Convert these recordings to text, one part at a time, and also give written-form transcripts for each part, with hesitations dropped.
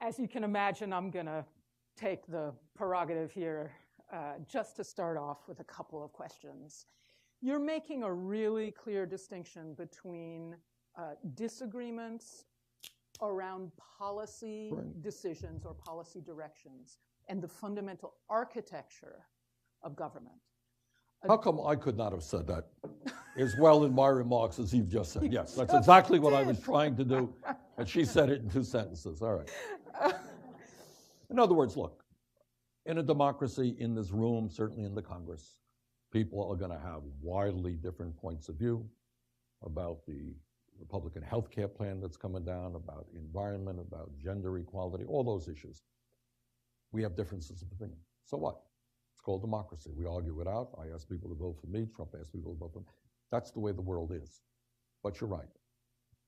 As you can imagine, I'm going to take the prerogative here just to start off with a couple of questions. You're making a really clear distinction between disagreements around policy decisions or policy directions and the fundamental architecture of government. How come I could not have said that as well in my remarks as you've just said? Yes, that's exactly what I was trying to do, and she said it in 2 sentences. All right. In other words, look, in a democracy, in this room, certainly in the Congress, people are going to have wildly different points of view about the Republican health care plan that's coming down, about environment, about gender equality, all those issues. We have differences of opinion. So what? It's called democracy. We argue it out. I ask people to vote for me. Trump asks people to vote for me. That's the way the world is. But you're right.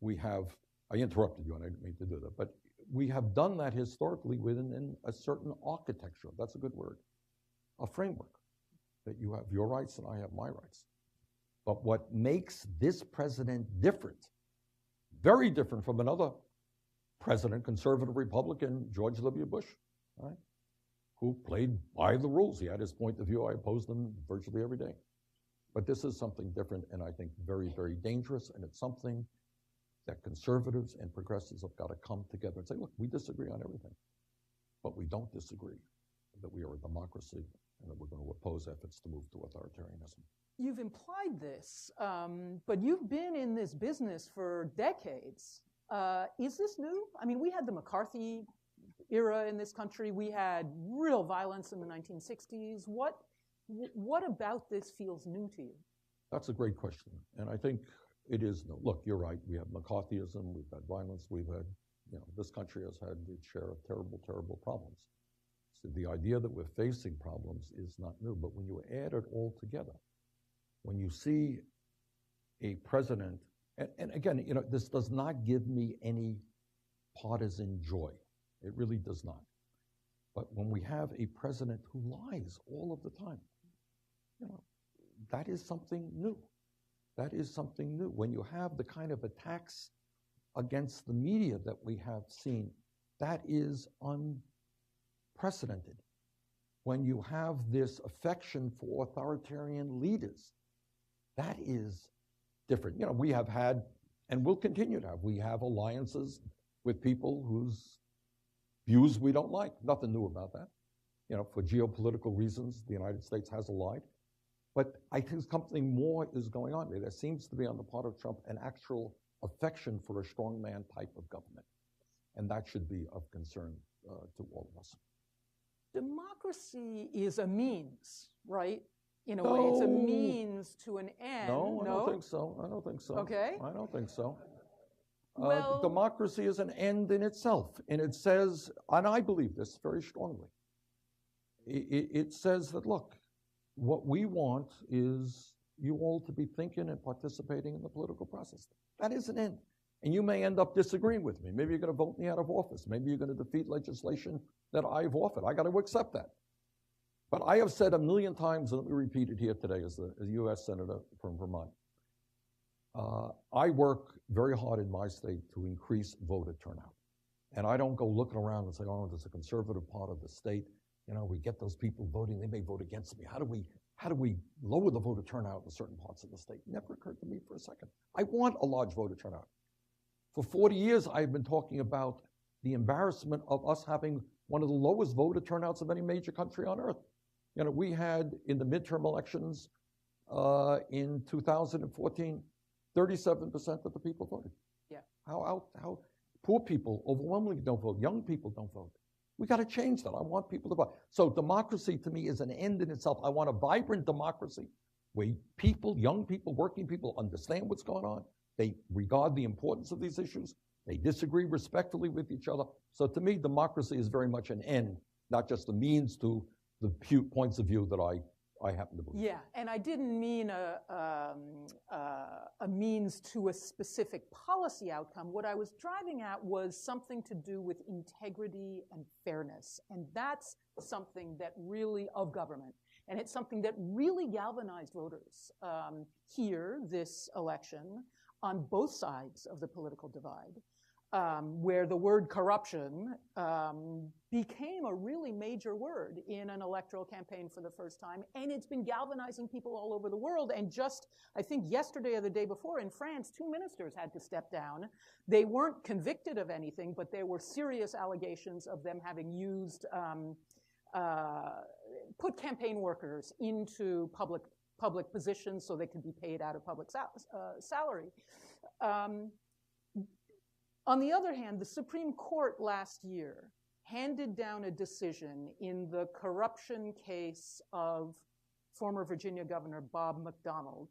We have, I interrupted you and I didn't mean to do that, but we have done that historically within a certain architecture. That's a good word. A framework that you have your rights and I have my rights. But what makes this president different, very different from another president, conservative Republican, George W. Bush, right, who played by the rules. He had his point of view. I opposed them virtually every day. But this is something different and I think very, very dangerous, and it's something that conservatives and progressives have got to come together and say, look, we disagree on everything, but we don't disagree that we are a democracy and that we're going to oppose efforts to move to authoritarianism. You've implied this, but you've been in this business for decades. Is this new? I mean, we had the McCarthy era in this country. We had real violence in the 1960s. What about this feels new to you? That's a great question, and I think it is new. Look, you're right. We have McCarthyism. We've had violence. We've had, this country has had its share of terrible, terrible problems. So the idea that we're facing problems is not new, but when you add it all together, when you see a president, and again, this does not give me any partisan joy. It really does not. But when we have a president who lies all of the time, that is something new. That is something new. When you have the kind of attacks against the media that we have seen, that is unprecedented. When you have this affection for authoritarian leaders, that is different. We have had, and will continue to have, we have alliances with people whose views we don't like. Nothing new about that. For geopolitical reasons, the United States has allied. But I think something more is going on there. There seems to be on the part of Trump an actual affection for a strongman type of government. And that should be of concern to all of us. Democracy is a means, right? In a way, it's a means to an end. No, I don't think so. I don't think so. Okay. I don't think so. Well, democracy is an end in itself. And it says, and I believe this very strongly, it says that, look, what we want is you all to be thinking and participating in the political process. That is an end. And you may end up disagreeing with me. Maybe you're going to vote me out of office. Maybe you're going to defeat legislation that I've offered. I got to accept that. But I have said 1,000,000 times, and let me repeat it here today as a U.S. Senator from Vermont, I work very hard in my state to increase voter turnout. And I don't go looking around and say, oh, there's a conservative part of the state. We get those people voting, they may vote against me. How do we lower the voter turnout in certain parts of the state? Never occurred to me for a second. I want a large voter turnout. For 40 years, I've been talking about the embarrassment of us having one of the lowest voter turnouts of any major country on earth. We had in the midterm elections in 2014, 37% of the people voted. Yeah. How poor people overwhelmingly don't vote. Young people don't vote. We got to change that. I want people to vote. So democracy to me is an end in itself. I want a vibrant democracy where people, young people, working people understand what's going on. They regard the importance of these issues. They disagree respectfully with each other. So to me, democracy is very much an end, not just a means to the few points of view that I happen to believe. Yeah, and I didn't mean a means to a specific policy outcome. What I was driving at was something to do with integrity and fairness. And that's something that really, of government, and it's something that really galvanized voters here this election on both sides of the political divide. where the word corruption became a really major word in an electoral campaign for the first time, and it's been galvanizing people all over the world. And just, I think yesterday or the day before in France, 2 ministers had to step down. They weren't convicted of anything, but there were serious allegations of them having used, put campaign workers into public positions so they could be paid out of public salary. On the other hand, the Supreme Court last year handed down a decision in the corruption case of former Virginia Governor Bob McDonnell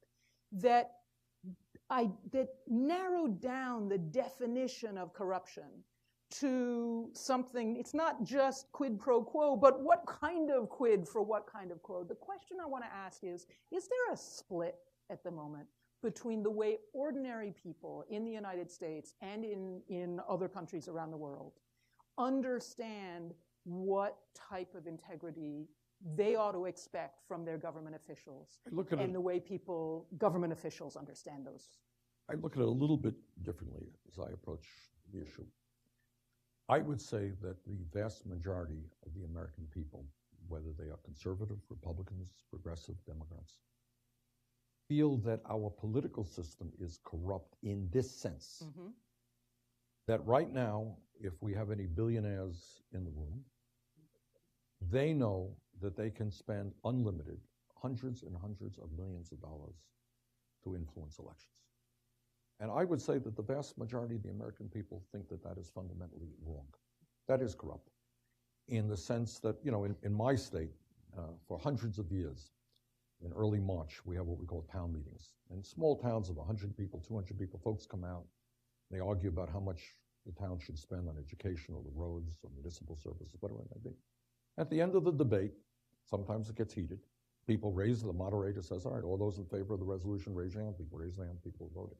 that narrowed down the definition of corruption to something. It's not just quid pro quo, but what kind of quid for what kind of quo? The question I want to ask is there a split at the moment between the way ordinary people in the United States and in other countries around the world understand what type of integrity they ought to expect from their government officials, and the way government officials understand those? I look at it a little bit differently as I approach the issue. I would say that the vast majority of the American people, whether they are conservative, Republicans, progressive, Democrats, feel that our political system is corrupt in this sense. Mm-hmm. That right now, if we have any billionaires in the room, they know that they can spend unlimited, hundreds and hundreds of millions of dollars to influence elections. And I would say that the vast majority of the American people think that that is fundamentally wrong. That is corrupt in the sense that, you know, in my state, for hundreds of years, in early March, we have what we call town meetings. In small towns of 100 people, 200 people, folks come out, they argue about how much the town should spend on education or the roads or municipal services, whatever it may be. At the end of the debate, sometimes it gets heated. People raise, the moderator says, all right, all those in favor of the resolution, raise your hand. People raise their hand, people vote it.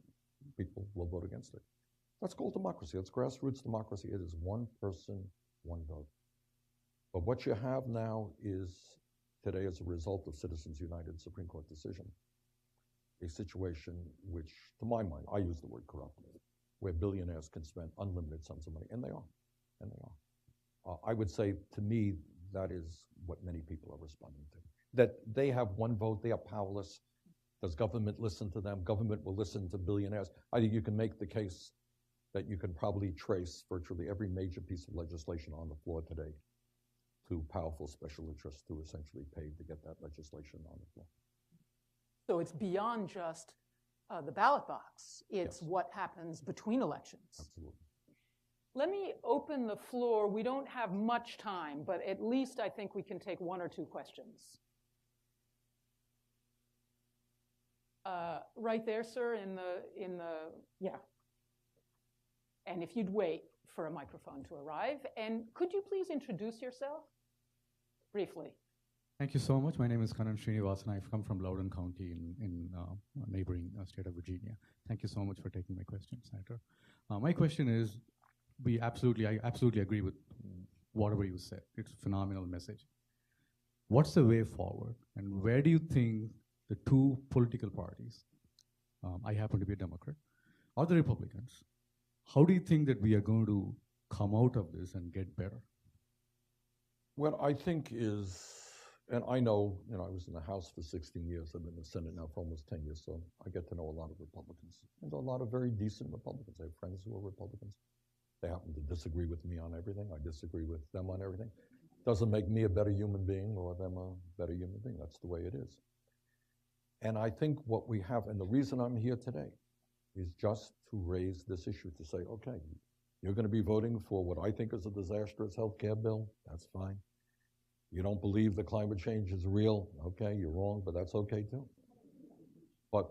People will vote against it. That's called democracy. That's grassroots democracy. It is one person, one vote. But what you have now is, today as a result of Citizens United Supreme Court decision, a situation which, to my mind, I use the word corrupt, where billionaires can spend unlimited sums of money, and they are, and they are. I would say, to me, that is what many people are responding to. That they have one vote, they are powerless. Does government listen to them? Government will listen to billionaires. I think you can make the case that you can probably trace virtually every major piece of legislation on the floor today to powerful special interests who essentially paid to get that legislation on the floor. So it's beyond just the ballot box. It's yes. What happens between elections. Absolutely. Let me open the floor. We don't have much time, but at least I think we can take one or two questions. Right there, sir, in the, yeah. And if you'd wait for a microphone to arrive. And could you please introduce yourself briefly? Thank you so much. My name is Kanan Srinivasan. I've come from Loudoun County in neighboring state of Virginia. Thank you so much for taking my question, Senator. My question is, I absolutely agree with whatever you said. It's a phenomenal message. What's the way forward? And where do you think the two political parties, I happen to be a Democrat, or the Republicans, how do you think that we are going to come out of this and get better? What I think is, and I know, I was in the House for 16 years. I've been in the Senate now for almost 10 years, so I get to know a lot of Republicans. And a lot of very decent Republicans. I have friends who are Republicans. They happen to disagree with me on everything. I disagree with them on everything. Doesn't make me a better human being or them a better human being. That's the way it is. And I think what we have, and the reason I'm here today, is just to raise this issue, to say, okay, you're going to be voting for what I think is a disastrous health care bill. That's fine. You don't believe that climate change is real. Okay, you're wrong, but that's okay too. But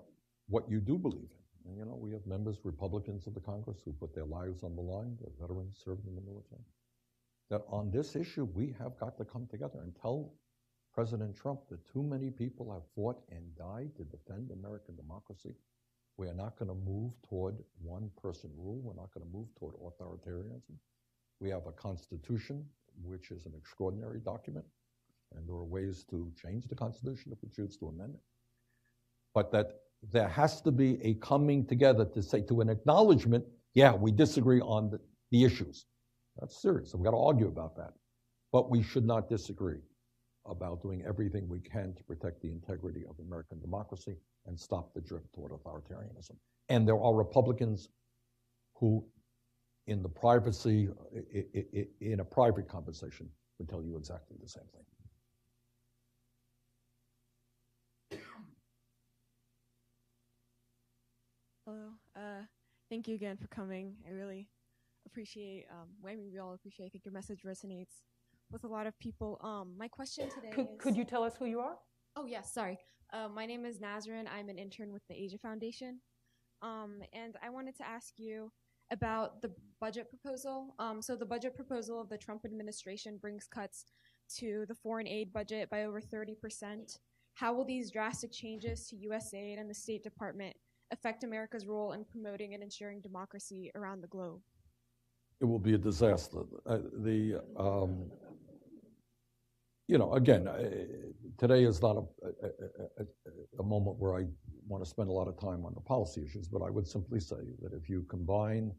what you do believe in, and we have members, Republicans of the Congress, who put their lives on the line, the veterans served in the military, that on this issue, we have got to come together and tell President Trump that too many people have fought and died to defend American democracy. We are not going to move toward one-person rule. We're not going to move toward authoritarianism. We have a Constitution, which is an extraordinary document, and there are ways to change the Constitution if we choose to amend it. But that there has to be a coming together to say, to an acknowledgement, Yeah, we disagree on the issues. That's serious. We've got to argue about that. But we should not disagree about doing everything we can to protect the integrity of American democracy and stop the drift toward authoritarianism. And there are Republicans who, in the privacy, in a private conversation, would tell you exactly the same thing. Hello. Thank you again for coming. I really appreciate, we all appreciate, I think your message resonates with a lot of people. My question today is... Could you tell us who you are? Oh, yes, sorry. My name is Nazrin. I'm an intern with the Asia Foundation. And I wanted to ask you about the budget proposal. So the budget proposal of the Trump administration brings cuts to the foreign aid budget by over 30%. How will these drastic changes to U.S. aid and the State Department affect America's role in promoting and ensuring democracy around the globe? It will be a disaster. Again, today is not a moment where I want to spend a lot of time on the policy issues, but I would simply say that if you combine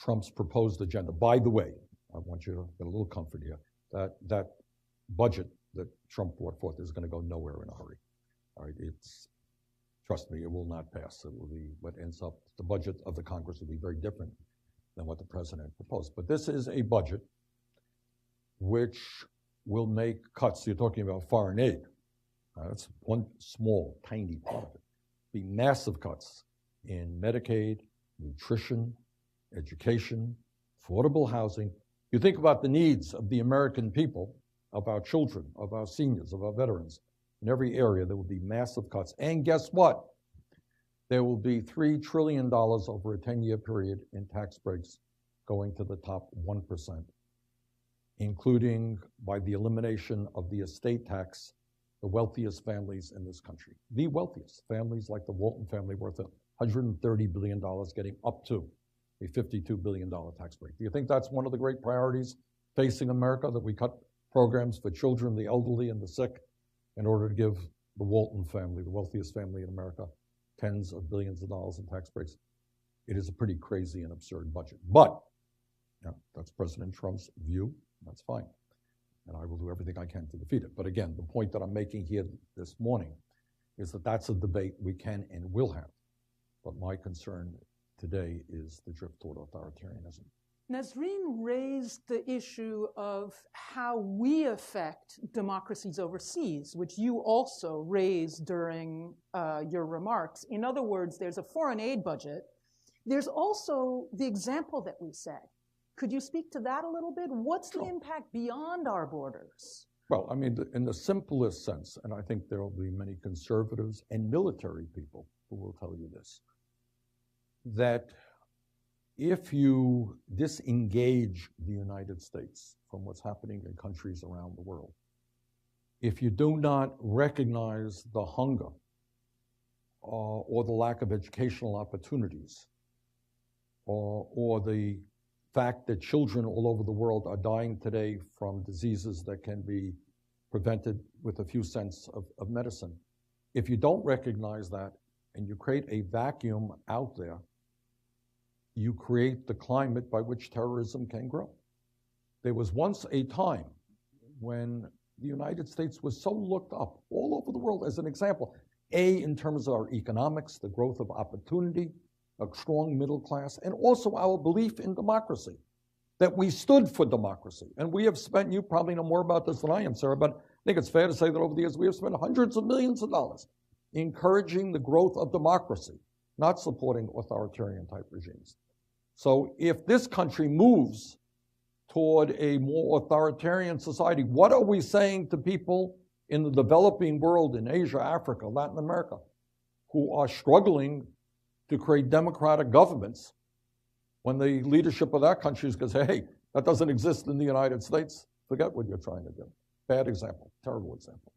Trump's proposed agenda, by the way, I want you to get a little comfort here, that budget that Trump brought forth is going to go nowhere in a hurry. All right, trust me, it will not pass. It will be what ends up, the budget of the Congress will be very different than what the president proposed. But this is a budget which will make cuts. You're talking about foreign aid. That's one small, tiny part of it. Be massive cuts in Medicaid, nutrition, education, affordable housing. You think about the needs of the American people, of our children, of our seniors, of our veterans. In every area, there will be massive cuts. And guess what? There will be $3 trillion over a 10-year period in tax breaks going to the top 1%, including by the elimination of the estate tax, the wealthiest families in this country. The wealthiest families like the Walton family worth $130 billion getting up to a $52 billion tax break. Do you think that's one of the great priorities facing America, that we cut programs for children, the elderly, and the sick in order to give the Walton family, the wealthiest family in America, tens of billions of dollars in tax breaks? It is a pretty crazy and absurd budget. But that's President Trump's view. That's fine. And I will do everything I can to defeat it. But again, the point that I'm making here this morning is that that's a debate we can and will have. But my concern today is the drift toward authoritarianism. Nazrin raised the issue of how we affect democracies overseas, which you also raised during your remarks. In other words, there's a foreign aid budget. There's also the example that we set. Could you speak to that a little bit? What's the impact beyond our borders? Well, I mean, in the simplest sense, and I think there will be many conservatives and military people who will tell you this, that if you disengage the United States from what's happening in countries around the world, if you do not recognize the hunger or the lack of educational opportunities or the fact that children all over the world are dying today from diseases that can be prevented with a few cents of medicine, if you don't recognize that and you create a vacuum out there, you create the climate by which terrorism can grow. There was once a time when the United States was so looked up all over the world as an example, in terms of our economics, the growth of opportunity, a strong middle class, and also our belief in democracy, that we stood for democracy. And we have spent, you probably know more about this than I am, Sarah, but I think it's fair to say that over the years we have spent hundreds of millions of dollars encouraging the growth of democracy, not supporting authoritarian type regimes. So if this country moves toward a more authoritarian society, what are we saying to people in the developing world, in Asia, Africa, Latin America, who are struggling to create democratic governments, when the leadership of that country is going to say, hey, that doesn't exist in the United States? Forget what you're trying to do. Bad example, terrible example.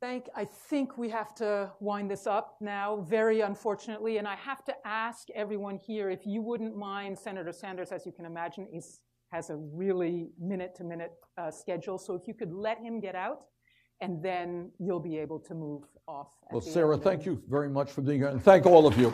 I think we have to wind this up now, very unfortunately, and I have to ask everyone here if you wouldn't mind. Senator Sanders, as you can imagine, has a really minute-to-minute schedule, so if you could let him get out, and then you'll be able to move off. Well, Sarah, thank you very much for being here, and thank all of you.